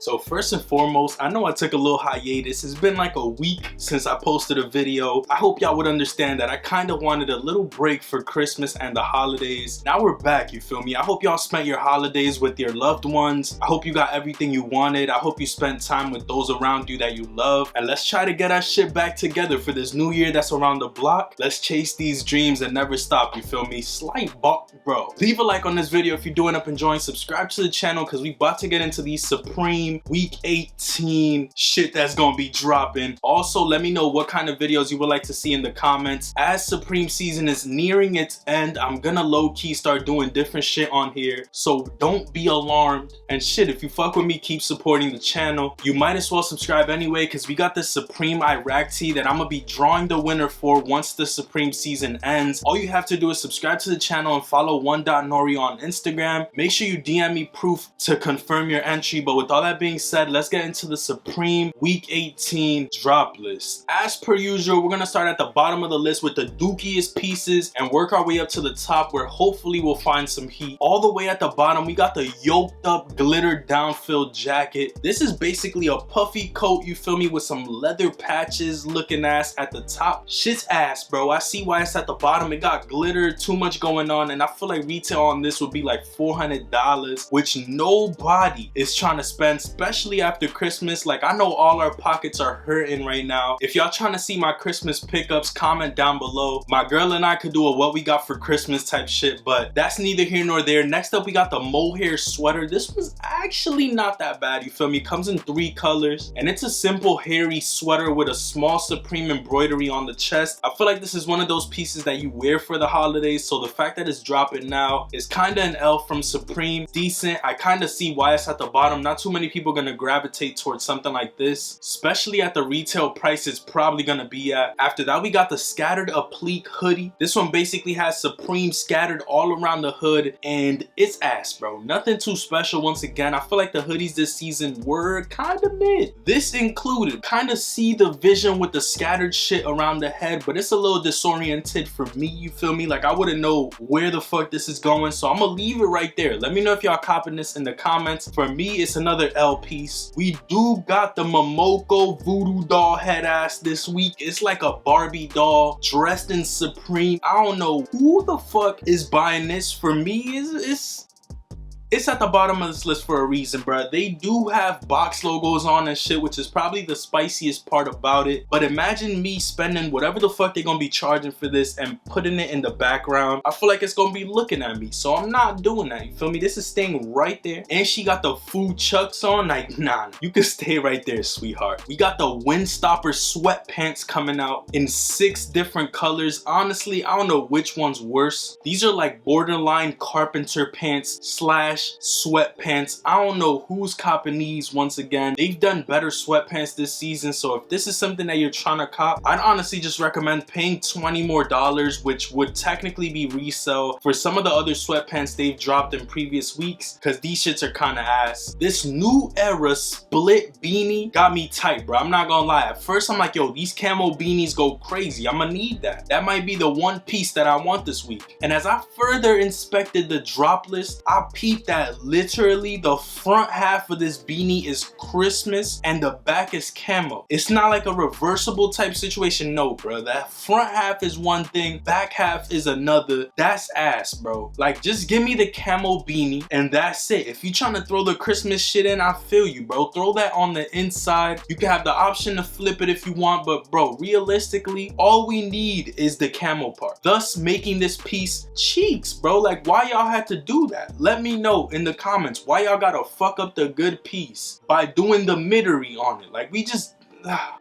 So first and foremost, I know I took a little hiatus. It's been like a week since I posted a video. I hope y'all would understand that I kind of wanted a little break for Christmas and the holidays. Now we're back, you feel me? I hope y'all spent your holidays with your loved ones. I hope you got everything you wanted. I hope you spent time with those around you that you love. And let's try to get our shit back together for this new year that's around the block. Let's chase these dreams and never stop, you feel me? Bro. Leave a like on this video if you're doing up enjoying. Subscribe to the channel because we about to get into these Supreme Week 18 shit that's gonna be dropping. Also, let me know what kind of videos you would like to see in the comments. As Supreme season is nearing its end, I'm gonna low-key start doing different shit on here, so don't be alarmed. And shit, if you fuck with me, keep supporting the channel. You might as well subscribe anyway because we got this Supreme Iraq tee that I'm gonna be drawing the winner for once the Supreme season ends. All you have to do is subscribe to the channel and follow 1.NORI on Instagram. Make sure you DM me proof to confirm your entry. But with all that being said, let's get into the Supreme Week 18 drop list. As per usual, we're gonna start at the bottom of the list with the dookiest pieces and work our way up to the top where hopefully we'll find some heat. All the way at the bottom, we got the yoked up glitter down-filled jacket. This is basically a puffy coat, you feel me, with some leather patches looking ass at the top. Shit's ass, bro. I see why it's at the bottom. It got glitter, too much going on, and I feel like retail on this would be like $400, which nobody is trying to spend, especially after Christmas. Like, I know all our pockets are hurting right now. If y'all trying to see my Christmas pickups, comment down below. My girl and I could do a what we got for Christmas type shit, but that's neither here nor there. Next up, we got the mohair sweater. This was actually not that bad, you feel me? Comes in 3 colors, and it's a simple hairy sweater with a small Supreme embroidery on the chest. I feel like this is one of those pieces that you wear for the holidays, so the fact that it's dropping now is kind of an L from Supreme. Decent. I kind of see why it's at the bottom. Not too many people are gonna gravitate towards something like this, especially at the retail price it's probably gonna be at. After that, we got the scattered applique hoodie. This one basically has Supreme scattered all around the hood, and it's ass, bro. Nothing too special. Once again, I feel like the hoodies this season were kind of mid. This included. Kind of see the vision with the scattered shit around the head, but it's a little disoriented for me, you feel me? Like, I wouldn't know where the fuck this is going, so I'm gonna leave it right there. Let me know if y'all copping this in the comments. For me, it's another L piece. We do got the momoko voodoo doll head ass this week. It's like a Barbie doll dressed in Supreme. I don't know who the fuck is buying this. For me, it's at the bottom of this list for a reason, bruh. They do have box logos on and shit, which is probably the spiciest part about it. But imagine me spending whatever the fuck they're gonna be charging for this and putting it in the background. I feel like it's gonna be looking at me, so I'm not doing that, you feel me? This is staying right there. And she got the food chucks on. Like, nah, you can stay right there, sweetheart. We got the Windstopper sweatpants coming out in 6 different colors. Honestly, I don't know which one's worse. These are like borderline carpenter pants / sweatpants. I don't know who's copping these. Once again, they've done better sweatpants this season, so if this is something that you're trying to cop, I'd honestly just recommend paying $20 more, which would technically be resell for some of the other sweatpants they've dropped in previous weeks, because these shits are kind of ass. This new era split beanie got me tight, bro. I'm not gonna lie. At first I'm like, yo, these camo beanies go crazy. I'm gonna need that. That might be the one piece that I want this week. And as I further inspected the drop list, I peeped that literally the front half of this beanie is Christmas and the back is camo. It's not like a reversible type situation. No, bro. That front half is one thing, back half is another. That's ass, bro. Like, just give me the camo beanie and that's it. If you're trying to throw the Christmas shit in, I feel you, bro. Throw that on the inside. You can have the option to flip it if you want, but bro, realistically, all we need is the camo part, thus making this piece cheeks, bro. Like, why y'all had to do that? Let me know in the comments why y'all gotta fuck up the good piece by doing the middery on it. Like, we just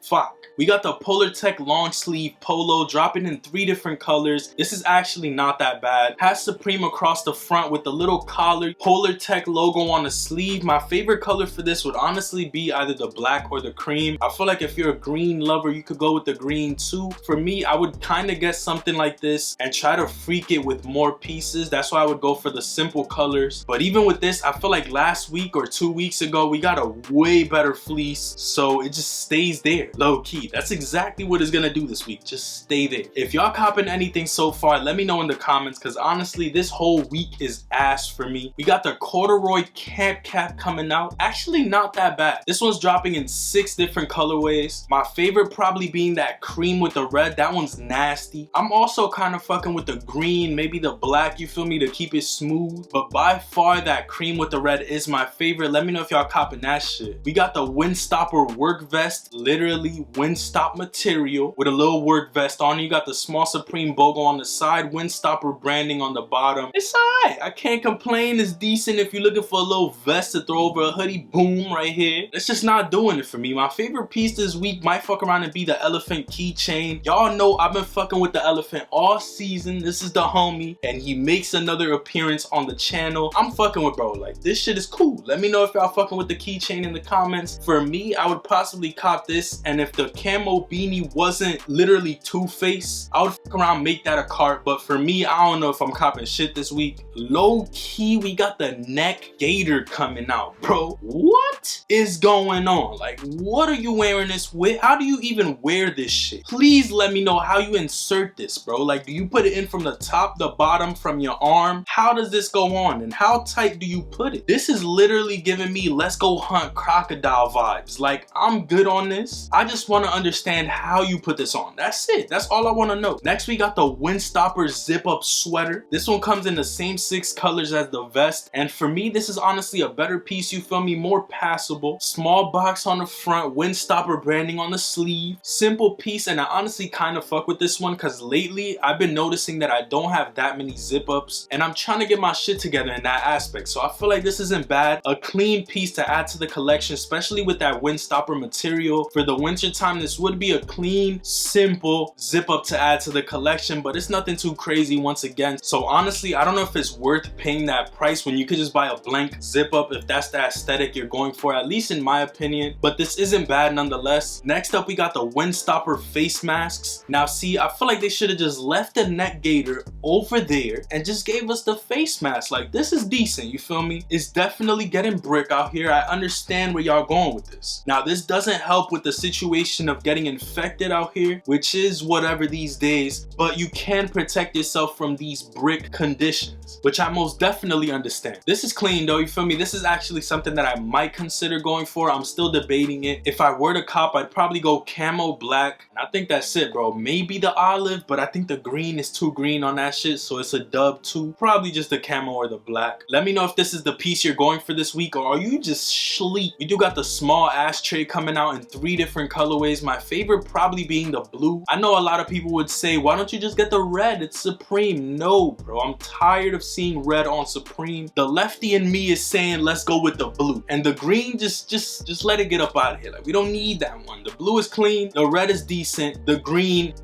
fuck. We got the Polar Tech long sleeve polo dropping in 3 different colors. This is actually not that bad. Has Supreme across the front with the little collar, Polar Tech logo on the sleeve. My favorite color for this would honestly be either the black or the cream. I feel like if you're a green lover, you could go with the green too. For me, I would kind of get something like this and try to freak it with more pieces. That's why I would go for the simple colors. But even with this, I feel like last week or 2 weeks ago, we got a way better fleece. So it just stayed stays there, low key. That's exactly what it's gonna do this week. Just stay there. If y'all copping anything so far, let me know in the comments, because honestly, this whole week is ass for me. We got the corduroy camp cap coming out. Actually, not that bad. This one's dropping in 6 different colorways. My favorite probably being that cream with the red. That one's nasty. I'm also kind of fucking with the green, maybe the black, you feel me, to keep it smooth. But by far, that cream with the red is my favorite. Let me know if y'all copping that shit. We got the Windstopper work vest, literally Windstop material with a little work vest on. You got the small Supreme logo on the side, Windstopper branding on the bottom. It's alright. I can't complain. It's decent if you're looking for a little vest to throw over a hoodie. Boom, right here. It's just not doing it for me. My favorite piece this week might fuck around and be the elephant keychain. Y'all know I've been fucking with the elephant all season. This is the homie, and he makes another appearance on the channel. I'm fucking with bro. Like, this shit is cool. Let me know if y'all fucking with the keychain in the comments. For me, I would possibly cop this, and if the camo beanie wasn't literally Two-Face, I would fuck around make that a cart. But for me, I don't know if I'm copping shit this week. Low key, we got the neck gaiter coming out, bro. What is going on? Like, what are you wearing this with? How do you even wear this shit? Please let me know how you insert this, bro. Like, do you put it in from the top, the bottom, from your arm? How does this go on, and how tight do you put it? This is literally giving me let's go hunt crocodile vibes. Like, I'm good on this. I just want to understand how you put this on. That's it. That's all I want to know. Next, we got the Windstopper zip up sweater. This one comes in the same 6 colors as the vest, and for me, this is honestly a better piece, you feel me? More passable. Small box on the front, Windstopper branding on the sleeve. Simple piece, and I honestly kind of fuck with this one because lately I've been noticing that I don't have that many zip ups, and I'm trying to get my shit together in that aspect. So I feel like this isn't bad. A clean piece to add to the collection, especially with that Windstopper material. For the winter time, this would be a clean, simple zip up to add to the collection, but it's nothing too crazy once again. So honestly, I don't know if it's worth paying that price when you could just buy a blank zip up if that's the aesthetic you're going for, at least in my opinion. But this isn't bad nonetheless. Next up, we got the Windstopper face masks. Now see, I feel like they should have just left the neck gaiter over there and just gave us the face mask. Like, this is decent, you feel me? It's definitely getting brick out here. I understand where y'all going with this. Now, this doesn't help with the situation of getting infected out here, which is whatever these days, but you can protect yourself from these brick conditions, which I most definitely understand. This is clean though, you feel me? This is actually something that I might consider going for. I'm still debating it. If I were to cop, I'd probably go camo black. And I think that's it, bro. Maybe the olive, but I think the green is too green on that shit, so it's a dub too. Probably just the camo or the black. Let me know if this is the piece you're going for this week, or are you just sleep? We do got the small ashtray coming out in 3 different colorways. My favorite probably being the blue. I know a lot of people would say, why don't you just get the red? It's Supreme. No, bro. I'm tired of seeing red on Supreme. The lefty in me is saying, let's go with the blue. And the green, just let it get up out of here. Like, we don't need that one. The blue is clean. The red is decent. The green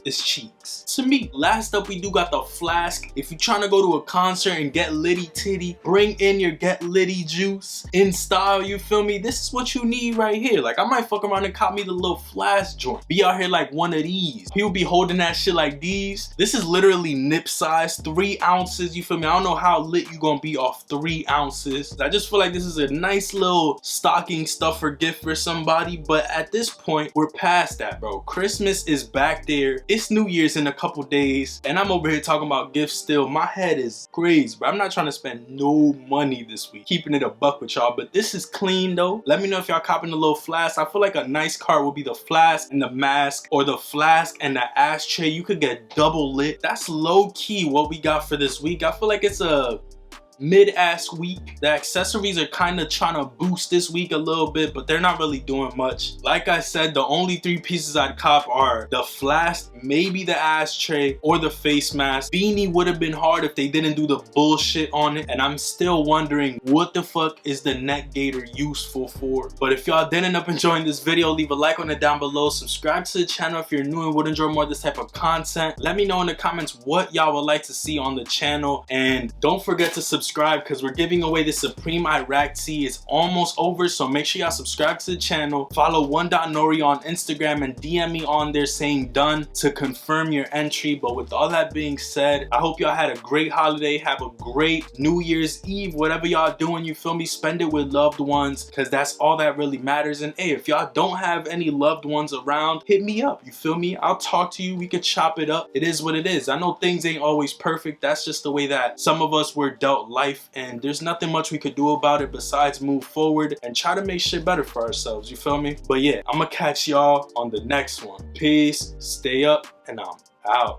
is cheeks to me. Last up, we do got the flask. If you're trying to go to a concert and get litty titty, bring in your get litty juice in style, you feel me? This is what you need right here. Like, I might fuck around and cop me the little flask joint. Be out here like one of these. People be holding that shit like these. This is literally nip size, 3 ounces, you feel me? I don't know how lit you gonna be off 3 ounces. I just feel like this is a nice little stocking stuffer gift for somebody, but at this point, we're past that, bro. Christmas is back there. It's New Year's in a couple days, and I'm over here talking about gifts still. My head is crazy, but I'm not trying to spend no money this week. Keeping it a buck with y'all, but this is clean though. Let me know if y'all copping the little flask. I feel like a nice card would be the flask and the mask, or the flask and the ashtray. You could get double lit. That's low key what we got for this week. I feel like it's a mid-ass week. The accessories are kind of trying to boost this week a little bit, but they're not really doing much. Like I said, the only 3 pieces I'd cop are the flask, maybe the ashtray, or the face mask. Beanie would have been hard if they didn't do the bullshit on it, and I'm still wondering what the fuck is the neck gaiter useful for. But if y'all did end up enjoying this video, leave a like on it down below. Subscribe to the channel if you're new and would enjoy more of this type of content. Let me know in the comments what y'all would like to see on the channel, and don't forget to subscribe subscribe because we're giving away the Supreme Iraq Tea. It's almost over, so make sure y'all subscribe to the channel. Follow 1.nori on Instagram and DM me on there saying done to confirm your entry. But with all that being said, I hope y'all had a great holiday. Have a great New Year's Eve, whatever y'all doing, you feel me? Spend it with loved ones because that's all that really matters. And hey, if y'all don't have any loved ones around, hit me up, you feel me? I'll talk to you, we could chop it up. It is what it is. I know things ain't always perfect. That's just the way that some of us were dealt life, and there's nothing much we could do about it besides move forward and try to make shit better for ourselves, you feel me? But yeah, I'm gonna catch y'all on the next one. Peace, stay up, and I'm out.